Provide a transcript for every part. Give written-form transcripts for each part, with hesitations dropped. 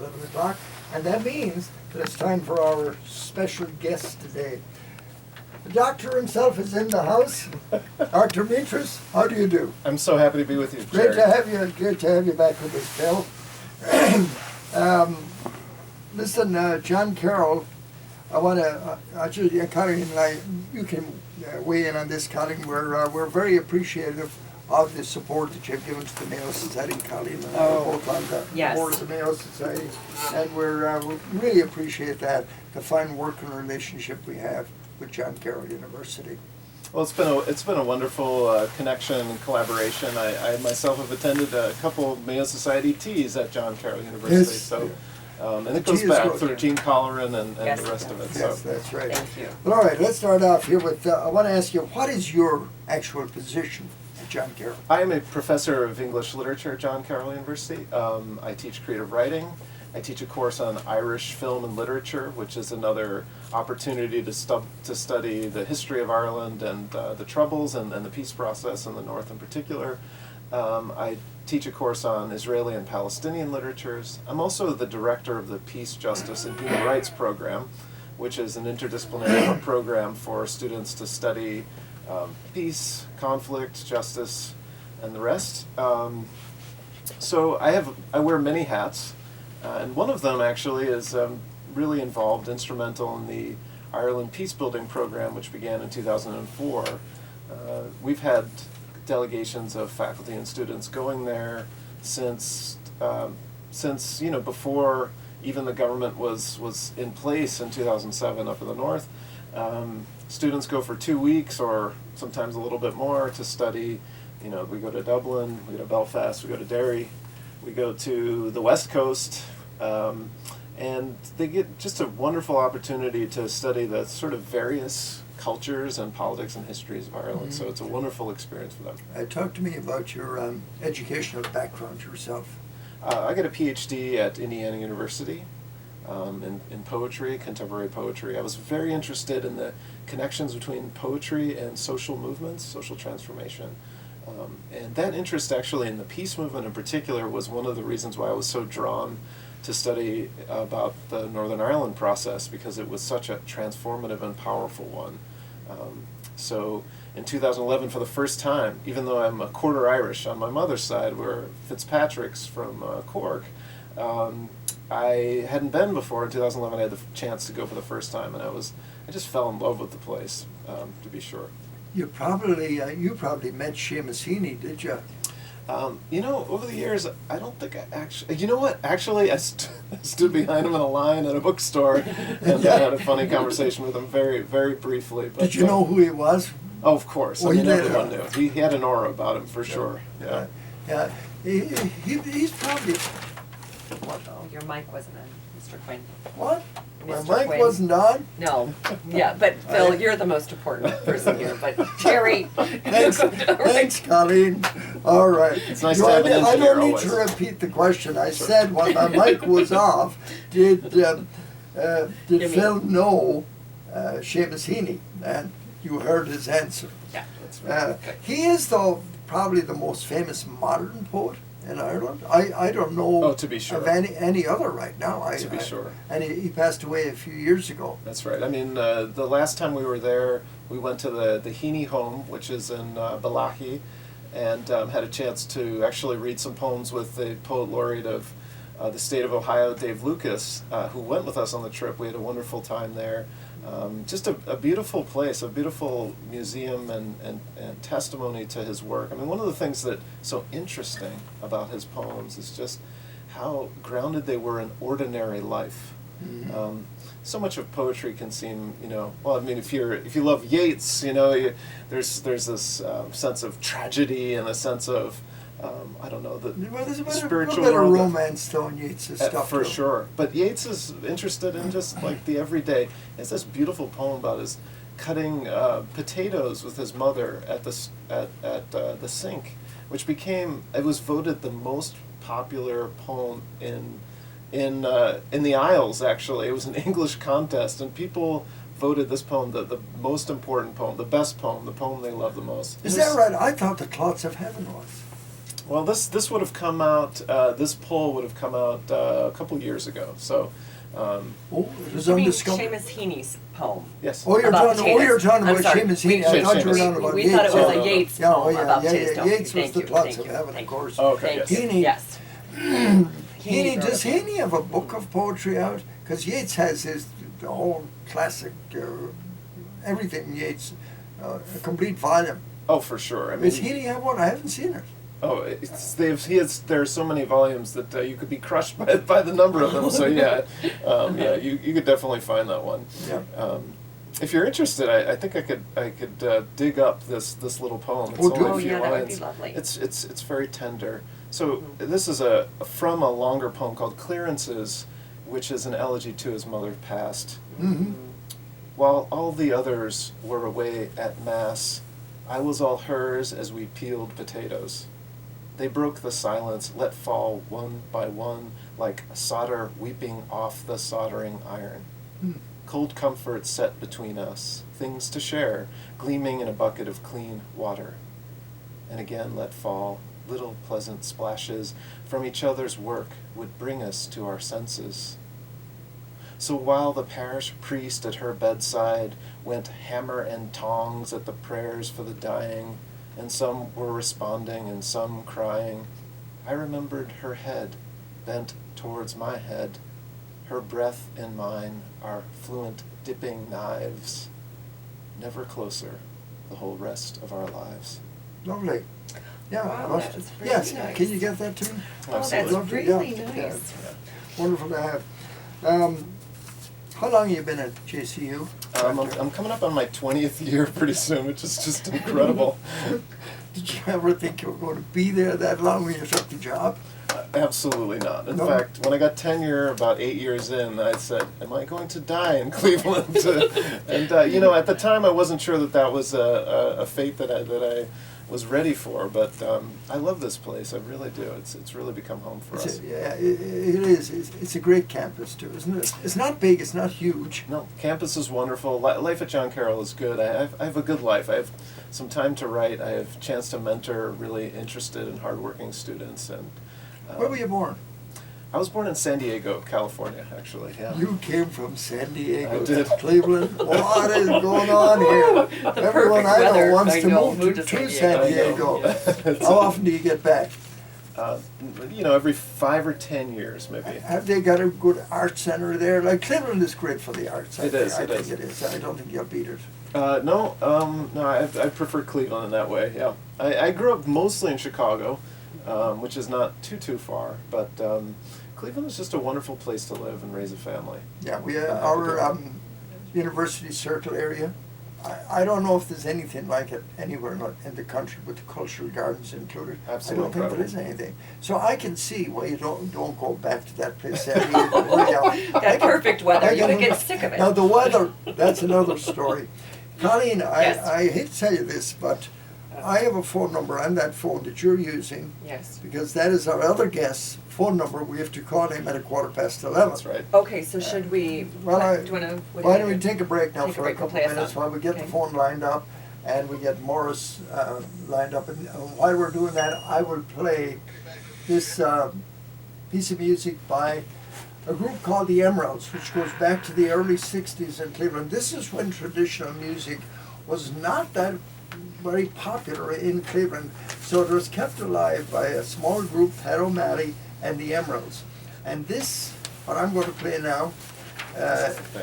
11 o'clock. And that means that it's time for our special guest today. The doctor himself is in the house. Dr. Mitras, how do you do? I'm so happy to be with you, Great Jerry. to have you. Great to have you back with us, Bill. Listen, John Carroll, I want to actually, Colleen and I, you can weigh in on this, Colleen. We're very appreciative of the support that you've given to the Mayo Society, Colleen, and we're both on the board of the Mayo Society, and we really appreciate that, the fine working relationship we have with John Carroll University. Well, it's been a wonderful connection and collaboration. I myself have attended a couple of Mayo Society teas at John Carroll University. Yes. So, and it goes back through Gene Colleran and Yes, the rest of it. Yes, So. that's right. Thank you. But all right, let's start off here with, I want to ask you, what is your actual position at John Carroll? I am a professor of English literature at John Carroll University. I teach creative writing. I teach a course on Irish film and literature, which is another opportunity to study the history of Ireland and the Troubles and the peace process in the North in particular. I teach a course on Israeli and Palestinian literatures. I'm also the director of the Peace, Justice, and Human Rights program, which is an interdisciplinary program for students to study peace, conflict, justice, and the rest. So I wear many hats. And one of them actually is really involved, instrumental in the Ireland Peacebuilding Program, which began in 2004. We've had delegations of faculty and students going there since before even the government was in place in 2007 up in the north. Students go for 2 weeks or sometimes a little bit more to study. We go to Dublin, we go to Belfast, we go to Derry. We go to the West Coast, and they get just a wonderful opportunity to study the sort of various cultures and politics and histories of Ireland. So it's a wonderful experience for them. Talk to me about your educational background yourself. I got a PhD at Indiana University in poetry, contemporary poetry. I was very interested in the connections between poetry and social movements, social transformation. And that interest actually in the peace movement in particular was one of the reasons why I was so drawn to study about the Northern Ireland process, because it was such a transformative and powerful one. So in 2011, for the first time, even though I'm a quarter Irish on my mother's side, we're Fitzpatrick's from Cork, I hadn't been before. In 2011, I had the chance to go for the first time, and I just fell in love with the place, to be sure. You probably met Seamus Heaney, did you? Over the years, I don't think I actually. You know what? Actually, I stood behind him in a line at a bookstore and I had a funny conversation with him very, very briefly. But, did you know who he was? Oh, of course. Well, everyone knew. He had an aura about him for sure. Yeah. Yeah. He's probably. What? Oh, your mic wasn't on, Mr. Quinn. What? Mr. My mic Quinn. wasn't on? No. Yeah, but Phil, you're the most important person here. But Jerry, Thanks, Colleen. All right. It's nice to have an I engineer don't need always. to repeat the question. I said when my mic was off, did Phil know Seamus Heaney? And you heard his answer. Yeah. That's right. He is, though, probably the most famous modern poet in Ireland. I don't know to be sure. of any other right now. To be sure. And he passed away a few years ago. That's right. I mean, the last time we were there, we went to the Heaney home, which is in Balachi, and had a chance to actually read some poems with the poet laureate of the state of Ohio, Dave Lucas, who went with us on the trip. We had a wonderful time there. Just a beautiful place, a beautiful museum and testimony to his work. I mean, one of the things that's so interesting about his poems is just how grounded they were in ordinary life. Mm-hmm. So much of poetry can seem, well, I mean, if you love Yeats, there's this sense of tragedy and a sense of I don't know, there's a spiritual bit of world romance though in Yeats' stuff. for too. sure. But Yeats is interested in just like the everyday. It's this beautiful poem about his cutting potatoes with his mother at the sink, which it was voted the most popular poem in the Isles. Actually, it was an English contest, and people voted this poem the most important poem, the best poem, the poem they loved the most. Is that right? I thought the Clouds of Heaven was. Well, this would have come out. This poll would have come out a couple years ago. So, Oh, it was You mean undiscovered. Seamus Heaney's poem? yes. Oh, you're About talking. Oh, you're Seamus. talking I'm about sorry. Seamus We- Heaney. I thought you were we- talking about We Yeats. thought it was No, a no, no. Yates Yeah, poem about Tavistock. Yeats was Thank the you, plots thank of you, heaven, of thank course. you. Okay. Thank Yes. you. Heaney- Yes. Heaney, wrote does a book. Heaney have a book of poetry out? Because Yeats has the whole classic, everything Yeats, a complete volume. Oh, for sure. I mean, Does Heaney have one? I haven't seen it. oh, there are so many volumes that you could be crushed by the number of them. So yeah, you could definitely find that one. Yeah. If you're interested, I think I could dig up this little poem. It's Oh, do only a it. few Yeah, that would lines. be lovely. It's very tender. So Mhm. this is from a longer poem called Clearances, which is an elegy to his mother passed. Mm-hmm. While all the others were away at mass, I was all hers as we peeled potatoes. They broke the silence, let fall one by one, like solder weeping off the soldering iron. Hmm. Cold comfort set between us, things to share, gleaming in a bucket of clean water. And again let fall, little pleasant splashes from each other's work would bring us to our senses. So while the parish priest at her bedside went hammer and tongs at the prayers for the dying, and some were responding and some crying, I remembered her head bent towards my head, her breath in mine, our fluent dipping knives, never closer the whole rest of our lives. Lovely. Yeah. Wow, I must- that was really yes. nice. Can you get that to me? Oh, that's Absolutely. really Yeah. nice. Wonderful to have. How long have you been at JCU? I'm coming up on my 20th year pretty soon, which is just incredible. Did you ever think you were going to be there that long when you took the job? Absolutely not. In No? fact, when I got tenure about 8 years in, I said, am I going to die in Cleveland? And at the time I wasn't sure that was a fate that I was ready for, but I love this place. I really do. It's really become home for us. Yeah, it is. It's a great campus too, isn't it? It's not big. It's not huge. No, campus is wonderful. Life at John Carroll is good. I have a good life. I have some time to write. I have a chance to mentor really interested and hardworking students. And Where were you born? I was born in San Diego, California, actually. Yeah. You came from San Diego I did. to Cleveland. What is going on here? The Everyone perfect I know weather. wants I to know. move to San I know. Diego. It's- How often do you get back? Every 5 or 10 years, maybe. Have they got a good art center there? Like Cleveland is great for the arts. It is, I it think is. it is. I don't think you'll beat it. No, I prefer Cleveland in that way. Yeah, I grew up mostly in Chicago, which is not too far, but Cleveland is just a wonderful place to live and raise a family. Yeah, our university circle area. I don't know if there's anything like it anywhere in the country with the cultural gardens included. Absolutely I don't think there is incredible. anything. So I can see why you don't go back to that place. San Diego. That perfect weather. I You can- would get sick of it. Now the weather, that's another story. Colleen, Yes. I hate to tell you this, but I have a phone number on that phone that you're using Yes. because that is our other guest's phone number. We have to call him at 11:15. That's right. Okay, so should we, Well, do you want to? Why don't we take a break now Take a for a break, we'll couple play a minutes song. while we get the Okay. phone lined up and we get Morris lined up. And while we're doing that, I will play this piece of music by a group called the Emeralds, which goes back to the early 60s in Cleveland. This is when traditional music was not that very popular in Cleveland, so it was kept alive by a small group, Pat O'Malley and the Emeralds. And this, what I'm going to play now,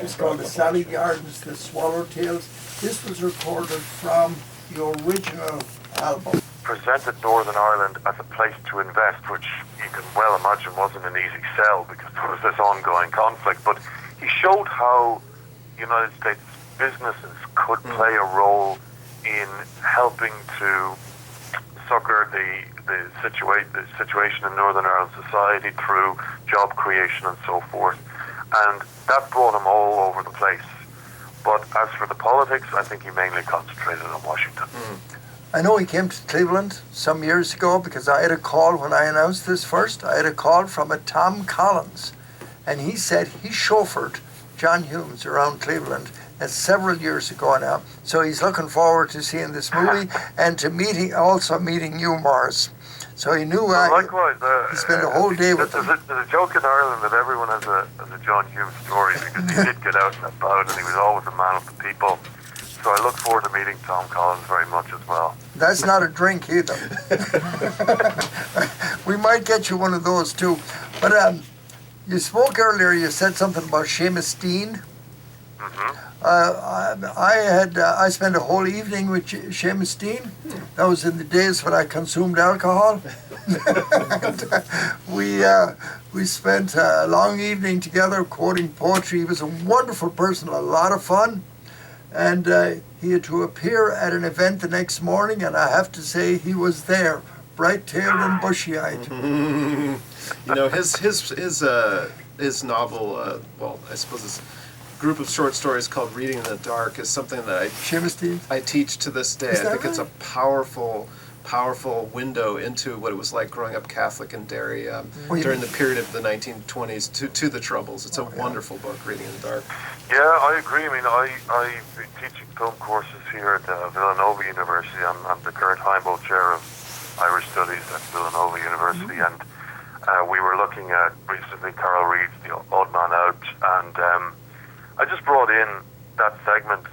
is called the Sally Gardens, the Swallowtails. This was recorded from the original album. Presented Northern Ireland as a place to invest, which you can well imagine wasn't an easy sell because there was this ongoing conflict. But he showed how United States businesses could play a role in helping to succor the situation in Northern Ireland society through job creation and so forth. And that brought him all over the place. But as for the politics, I think he mainly concentrated on Washington. I know he came to Cleveland some years ago because I had a call when I announced this first. I had a call from a Tom Collins, and he said he chauffeured John Humes around Cleveland That's several years ago now. So he's looking forward to seeing this movie and to meeting you, Morris. So he knew Likewise, he spent a whole day with there's them. a joke in Ireland that everyone has a John Hume story because he did get out and about and he was always a man of the people. So I look forward to meeting Tom Collins very much as well. That's not a drink either. We might get you one of those too. But you spoke earlier, you said something about Seamus Dean. I spent a whole evening with Seamus Dean. That was in the days when I consumed alcohol. We spent a long evening together quoting poetry. He was a wonderful person, a lot of fun. And he had to appear at an event the next morning, and I have to say he was there, bright-tailed and bushy-eyed. You know, his novel, well, I suppose it's group of short stories called Reading in the Dark is something that I teach to this day. I think it's a powerful window into what it was like growing up Catholic in Derry during the period of the 1920s to the Troubles. It's a wonderful book, Reading in the Dark. Yeah, I agree. I mean, I've been teaching film courses here at Villanova University. I'm the current Heimbo Chair of Irish Studies at Villanova University, and we were looking at recently Carol Reed's The Odd Man Out, and I just brought in that segment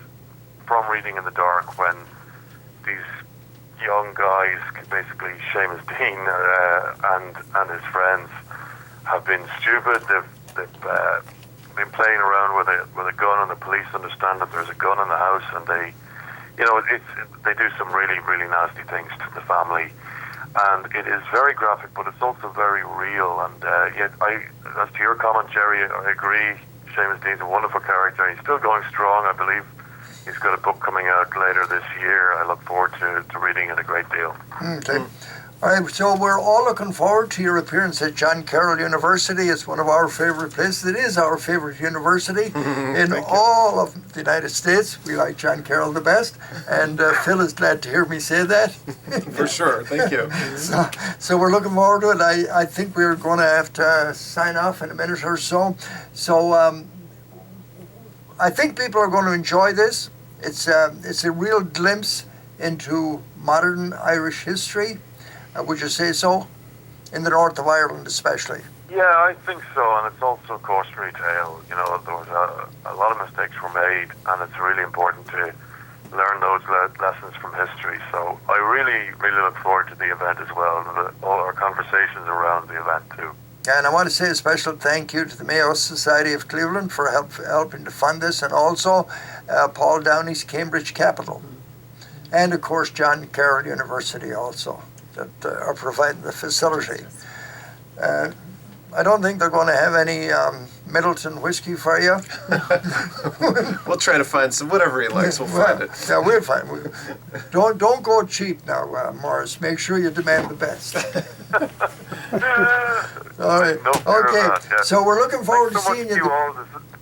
from Reading in the Dark when these young guys, basically Seamus Dean and his friends, have been stupid. They've been playing around with a gun, and the police understand that there's a gun in the house, and they do some really, really nasty things to the family. And it is very graphic, but it's also very real. And yet, as to your comment, Jerry, I agree. Seamus Dean's a wonderful character. He's still going strong, I believe. He's got a book coming out later this year. I look forward to reading it a great deal. Okay. All right, so we're all looking forward to your appearance at John Carroll University. It's one of our favorite places. It is our favorite university in all of the United States. We like John Carroll the best, and Phil is glad to hear me say that. For sure, thank you. So we're looking forward to it. I think we're going to have to sign off in a minute or so. So I think people are going to enjoy this. It's a real glimpse into modern Irish history. Would you say so? In the north of Ireland especially. Yeah, I think so, and it's also a cautionary tale. You know, there was a lot of mistakes were made, and it's really important to learn those lessons from history. So I really, really look forward to the event as well, and all our conversations around the event too. And I want to say a special thank you to the Mayo Society of Cleveland for helping to fund this, and also Paul Downey's Cambridge Capital, and of course John Carroll University also, that are providing the facility. I don't think they're going to have any Middleton whiskey for you. We'll try to find some, whatever he likes, we'll find it. Yeah, we'll find it. Don't go cheap now, Morris. Make sure you demand the best. All right. No fear of Okay. that, yeah. So we're looking forward Thanks to so seeing much you. to you all,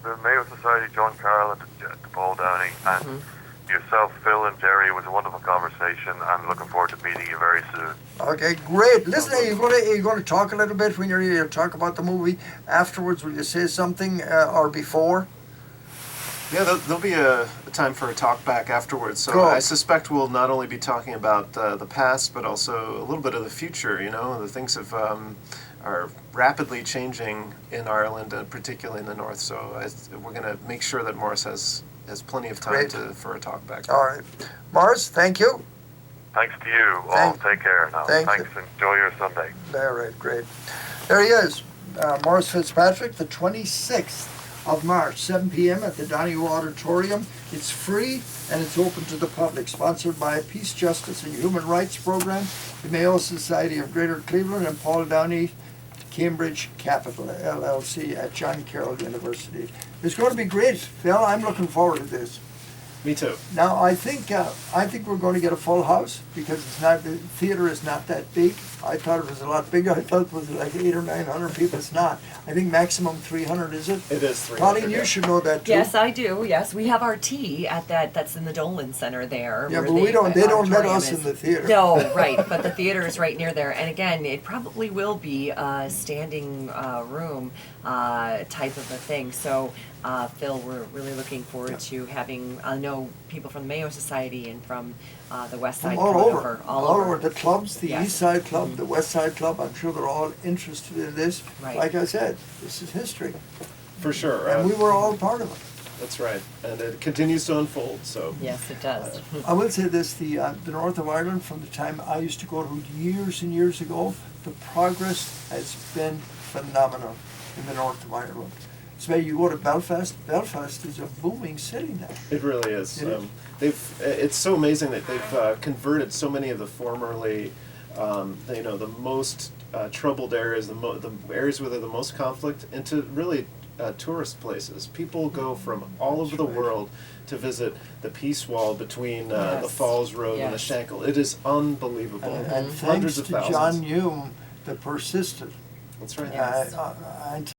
the Mayo Society, John Carroll, and to Paul Downey, and yourself, Phil, and Jerry. It was a wonderful conversation. I'm looking forward to meeting you very soon. Okay, great. Listen, are you going to talk a little bit when you talk about the movie afterwards? Will you say something or before? Yeah, there'll be a time for a talk back afterwards. So Cool. I suspect we'll not only be talking about the past, but also a little bit of the future. You know, the things are rapidly changing in Ireland, and particularly in the north. So we're going to make sure that Morris has plenty of time Great. for a talk back. All right. Morris, thank you. Thanks to you all. Take care now. Thank Thanks. Enjoy your Sunday. All right, great. There he is, Morris Fitzpatrick, the 26th of March, 7 p.m. at the Donahue Auditorium. It's free and it's open to the public. Sponsored by Peace, Justice, and Human Rights Program, the Mayo Society of Greater Cleveland, and Paul Downey Cambridge Capital, LLC, at John Carroll University. It's going to be great, Phil. I'm looking forward to this. Me too. Now, I think we're going to get a full house because the theater is not that big. I thought it was a lot bigger. I thought it was like 800 or 900 people. It's not. I think maximum 300, is it? It is 300. Pauline, you should know that too. Yes, I do. Yes, we have our tea at that's in the Dolan Center there. Yeah, where but they don't let auditorium us in is. the theater. No, right, but the theater is right near there. And again, it probably will be a standing room type of a thing. So Phil, we're really looking forward to having, I know people from the Mayo Society and from the West Side From all coming over, all over. the clubs, the Yes. East Side Club, the West Side Club, I'm sure they're all interested in this. Right. Like I said, this is history, For sure. and we were all part of it. That's right. And it continues to unfold, so. Yes, it does. I will say this, the North of Ireland, from the time I used to go to years and years ago, the progress has been phenomenal in the North of Ireland. So you go to Belfast, Belfast is a booming city now. It really is. It is. It's so amazing that they've converted so many of the formerly, the most troubled areas, the areas where there's the most conflict, into really tourist places. People go from all over the right. world to visit the Peace Wall between the Yes. Falls Road and the Yes. Shankill. It is unbelievable. And thanks Hundreds of to thousands. John Hume that persisted. That's right. Yes. And